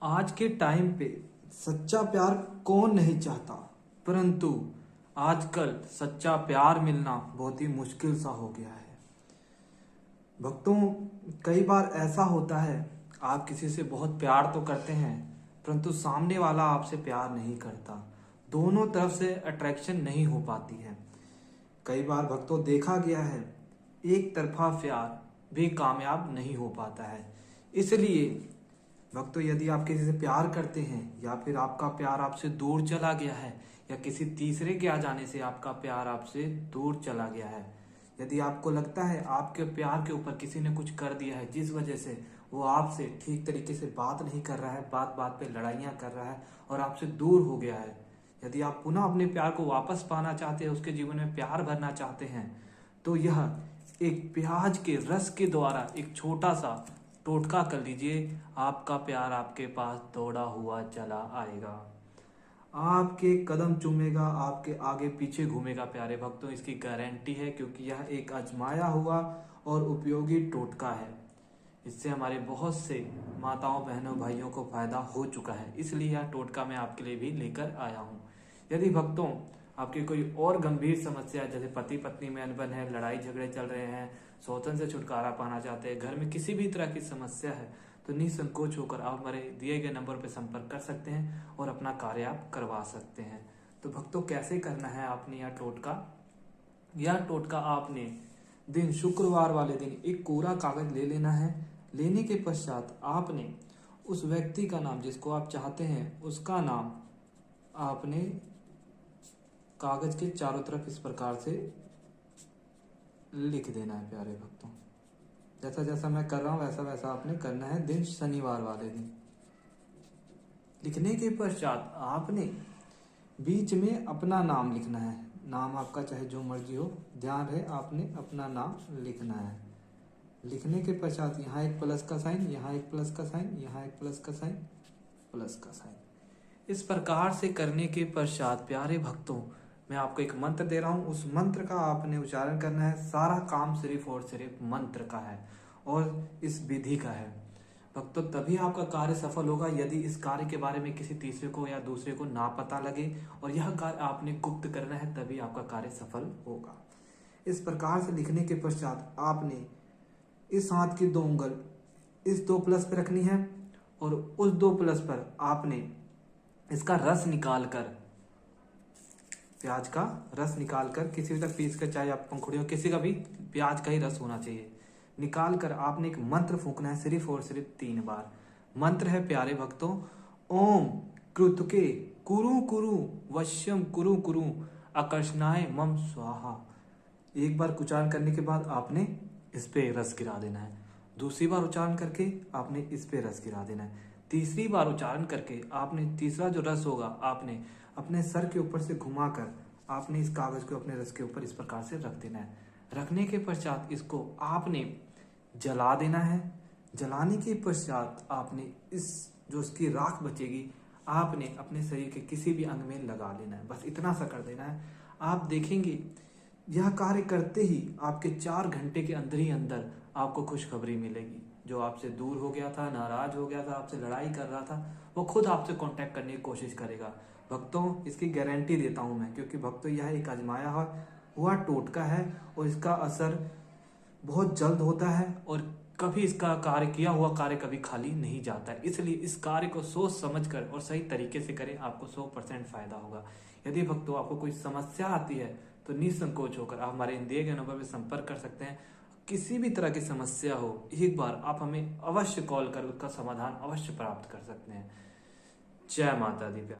आज के टाइम पे सच्चा प्यार कौन नहीं चाहता, परंतु आजकल सच्चा प्यार मिलना बहुत ही मुश्किल सा हो गया है। भक्तों, कई बार ऐसा होता है, आप किसी से बहुत प्यार तो करते हैं परंतु सामने वाला आपसे प्यार नहीं करता। दोनों तरफ से अट्रैक्शन नहीं हो पाती है। कई बार भक्तों देखा गया है, एक तरफा प्यार भी कामयाब नहीं हो पाता है। इसलिए भक्तों, यदि आप किसी से प्यार करते हैं या फिर आपका प्यार आपसे दूर चला गया है या किसी तीसरे के आ जाने से आपका प्यार आपसे दूर चला गया है, यदि आपको लगता है आपके प्यार के ऊपर किसी ने कुछ कर दिया है जिस वजह से वो आपसे ठीक तरीके से बात नहीं कर रहा है, बात बात पे लड़ाइयाँ कर रहा है और आपसे दूर हो गया है, यदि आप पुनः अपने प्यार को वापस पाना चाहते हैं, उसके जीवन में प्यार भरना चाहते हैं, तो यह एक प्याज के रस के द्वारा एक छोटा सा टोटका कर लीजिए। आपका प्यार आपके पास दौड़ा हुआ चला आएगा, आपके कदम चूमेगा, आपके आगे पीछे घूमेगा। प्यारे भक्तों, इसकी गारंटी है, क्योंकि यह एक आजमाया हुआ और उपयोगी टोटका है। इससे हमारे बहुत से माताओं, बहनों, भाइयों को फायदा हो चुका है, इसलिए यह टोटका मैं आपके लिए भी लेकर आया हूँ। यदि भक्तों आपकी कोई और गंभीर समस्या, जैसे पति पत्नी में अनबन है, लड़ाई झगड़े चल रहे हैं, शोषण से छुटकारा पाना चाहते हैं, घर में किसी भी तरह की समस्या है, तो निसंकोच होकर आप हमारे दिए गए नंबर पर संपर्क कर सकते हैं और अपना कार्य आप करवा सकते हैं। तो भक्तों, कैसे करना है आपने यह टोटका आपने दिन शुक्रवार वाले दिन एक कोरा कागज ले लेना है। लेने के पश्चात आपने उस व्यक्ति का नाम, जिसको आप चाहते हैं उसका नाम आपने कागज के चारों तरफ इस प्रकार से लिख देना है। प्यारे भक्तों, जैसा जैसा मैं कर रहा हूं वैसा वैसा आपने करना है। दिन शनिवार वाले दिन लिखने के पश्चात आपने बीच में अपना नाम लिखना है। नाम आपका चाहे जो मर्जी हो, ध्यान रहे आपने अपना नाम लिखना है। लिखने के पश्चात यहाँ एक प्लस का साइन, यहाँ एक प्लस का साइन, यहाँ एक प्लस का साइन, प्लस का साइन। इस प्रकार से करने के पश्चात प्यारे भक्तों, मैं आपको एक मंत्र दे रहा हूँ, उस मंत्र का आपने उच्चारण करना है। सारा काम सिर्फ और सिर्फ मंत्र का है और इस विधि का है। भक्तों, तभी आपका कार्य सफल होगा यदि इस कार्य के बारे में किसी तीसरे को या दूसरे को ना पता लगे, और यह कार्य आपने गुप्त करना है, तभी आपका कार्य सफल होगा। इस प्रकार से लिखने के पश्चात आपने इस हाथ की 2 उंगल इस 2 प्लस पर रखनी है और उस 2 प्लस पर आपने इसका रस निकाल कर, प्याज का रस निकाल कर, किसी भी तक पीस कर, चाहे आप पंखुड़ियों, किसी का भी प्याज का ही रस होना चाहिए, निकाल कर आपने एक मंत्र फूंकना है, सिर्फ और सिर्फ 3 बार। मंत्र है प्यारे भक्तों, ओम कृतके कुरु कुरु वश्यम कुरु कुरु आकर्षणाय मम स्वाहा। एक बार उच्चारण करने के बाद आपने इस पे रस गिरा देना है। दूसरी बार उच्चारण करके आपने इस पे रस गिरा देना है। तीसरी बार उच्चारण करके आपने तीसरा जो रस होगा आपने अपने सर के ऊपर से घुमाकर आपने इस कागज को अपने रस के ऊपर इस प्रकार से रख देना है। रखने के पश्चात इसको आपने जला देना है। जलाने के पश्चात आपने इस जो उसकी राख बचेगी आपने अपने शरीर के किसी भी अंग में लगा लेना है। बस इतना सा कर देना है। आप देखेंगे यह कार्य करते ही आपके 4 घंटे के अंदर ही अंदर आपको खुशखबरी मिलेगी। जो आपसे दूर हो गया था, नाराज हो गया था, आपसे लड़ाई कर रहा था, वो खुद आपसे कांटेक्ट करने की कोशिश करेगा। भक्तों, इसकी गारंटी देता हूं मैं, क्योंकि भक्तों यह एक आजमाया हुआ टोटका है और इसका असर बहुत जल्द होता है और कभी इसका कार्य, किया हुआ कार्य कभी खाली नहीं जाता है। इसलिए इस कार्य को सोच समझकर और सही तरीके से करें, आपको 100% फायदा होगा। यदि भक्तों आपको कोई समस्या आती है तो निसंकोच होकर आप हमारे दिए गए नंबर पर संपर्क कर सकते हैं। किसी भी तरह की समस्या हो, एक बार आप हमें अवश्य कॉल कर उसका समाधान अवश्य प्राप्त कर सकते हैं। जय माता दी।